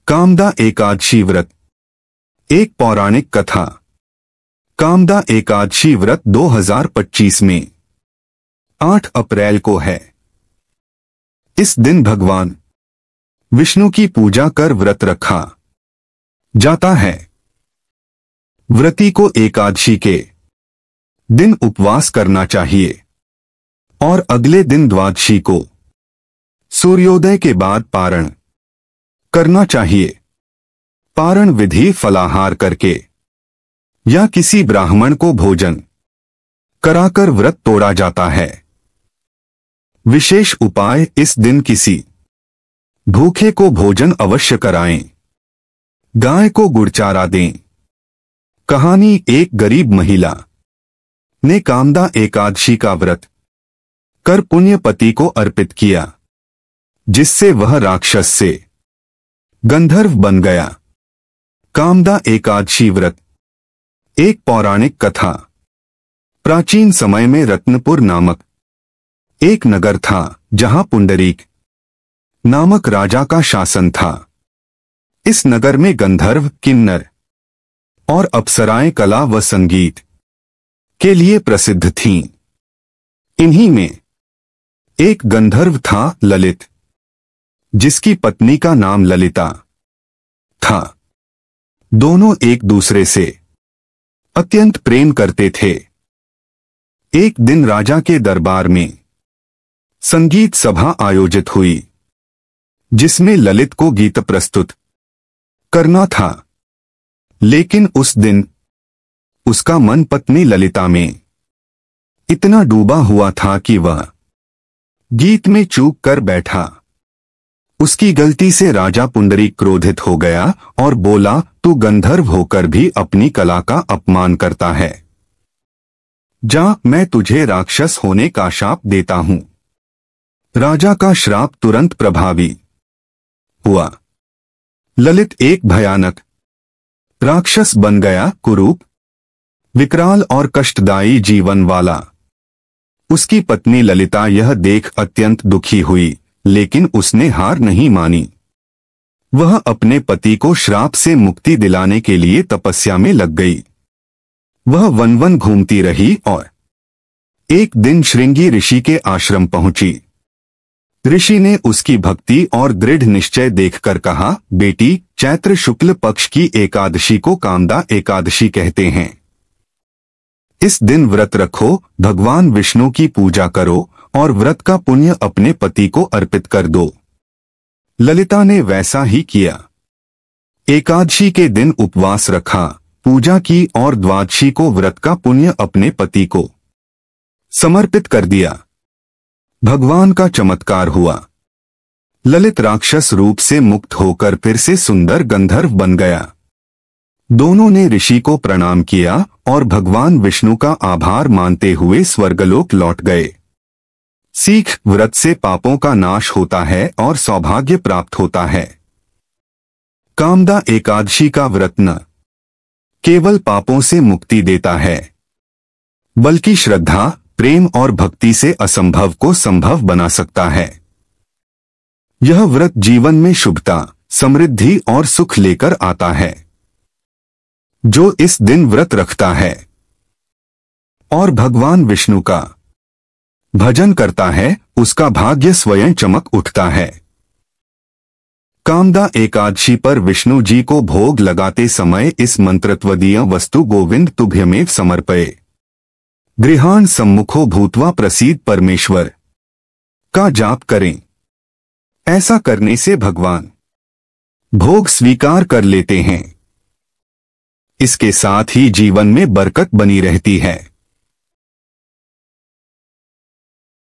कामदा एकादशी व्रत। एक पौराणिक कथा। कामदा एकादशी व्रत 2025 में 8 अप्रैल को है। इस दिन भगवान विष्णु की पूजा कर व्रत रखा जाता है। व्रती को एकादशी के दिन उपवास करना चाहिए और अगले दिन द्वादशी को सूर्योदय के बाद पारण करना चाहिए। पारण विधि फलाहार करके या किसी ब्राह्मण को भोजन कराकर व्रत तोड़ा जाता है। विशेष उपाय, इस दिन किसी भूखे को भोजन अवश्य कराएं। गाय को गुड़चारा दें। कहानी। एक गरीब महिला ने कामदा एकादशी का व्रत कर पुण्य पति को अर्पित किया, जिससे वह राक्षस से गंधर्व बन गया। कामदा एकादशी व्रत एक पौराणिक कथा। प्राचीन समय में रत्नपुर नामक एक नगर था, जहां पुंडरीक नामक राजा का शासन था। इस नगर में गंधर्व, किन्नर और अप्सराएं कला व संगीत के लिए प्रसिद्ध थीं। इन्हीं में एक गंधर्व था, ललित, जिसकी पत्नी का नाम ललिता था। दोनों एक दूसरे से अत्यंत प्रेम करते थे। एक दिन राजा के दरबार में संगीत सभा आयोजित हुई, जिसमें ललित को गीत प्रस्तुत करना था। लेकिन उस दिन उसका मन पत्नी ललिता में इतना डूबा हुआ था कि वह गीत में चूक कर बैठा। उसकी गलती से राजा पुंडरीक क्रोधित हो गया और बोला, तू गंधर्व होकर भी अपनी कला का अपमान करता है। जा, मैं तुझे राक्षस होने का शाप देता हूं। राजा का श्राप तुरंत प्रभावी हुआ। ललित एक भयानक राक्षस बन गया, कुरूप, विकराल और कष्टदायी जीवन वाला। उसकी पत्नी ललिता यह देख अत्यंत दुखी हुई, लेकिन उसने हार नहीं मानी। वह अपने पति को श्राप से मुक्ति दिलाने के लिए तपस्या में लग गई। वह वन वन घूमती रही और एक दिन श्रृंगी ऋषि के आश्रम पहुंची। ऋषि ने उसकी भक्ति और दृढ़ निश्चय देखकर कहा, बेटी, चैत्र शुक्ल पक्ष की एकादशी को कामदा एकादशी कहते हैं। इस दिन व्रत रखो, भगवान विष्णु की पूजा करो और व्रत का पुण्य अपने पति को अर्पित कर दो। ललिता ने वैसा ही किया। एकादशी के दिन उपवास रखा, पूजा की और द्वादशी को व्रत का पुण्य अपने पति को समर्पित कर दिया। भगवान का चमत्कार हुआ। ललित राक्षस रूप से मुक्त होकर फिर से सुंदर गंधर्व बन गया। दोनों ने ऋषि को प्रणाम किया और भगवान विष्णु का आभार मानते हुए स्वर्गलोक लौट गए। सीख, व्रत से पापों का नाश होता है और सौभाग्य प्राप्त होता है। कामदा एकादशी का व्रत न केवल पापों से मुक्ति देता है, बल्कि श्रद्धा, प्रेम और भक्ति से असंभव को संभव बना सकता है। यह व्रत जीवन में शुभता, समृद्धि और सुख लेकर आता है। जो इस दिन व्रत रखता है और भगवान विष्णु का भजन करता है, उसका भाग्य स्वयं चमक उठता है। कामदा एकादशी पर विष्णु जी को भोग लगाते समय इस मंत्रत्वदीय वस्तु गोविंद तुभ्यमेव समर्पये गृहाण सम्मुखो भूत्वा प्रसीद परमेश्वर का जाप करें। ऐसा करने से भगवान भोग स्वीकार कर लेते हैं। इसके साथ ही जीवन में बरकत बनी रहती है।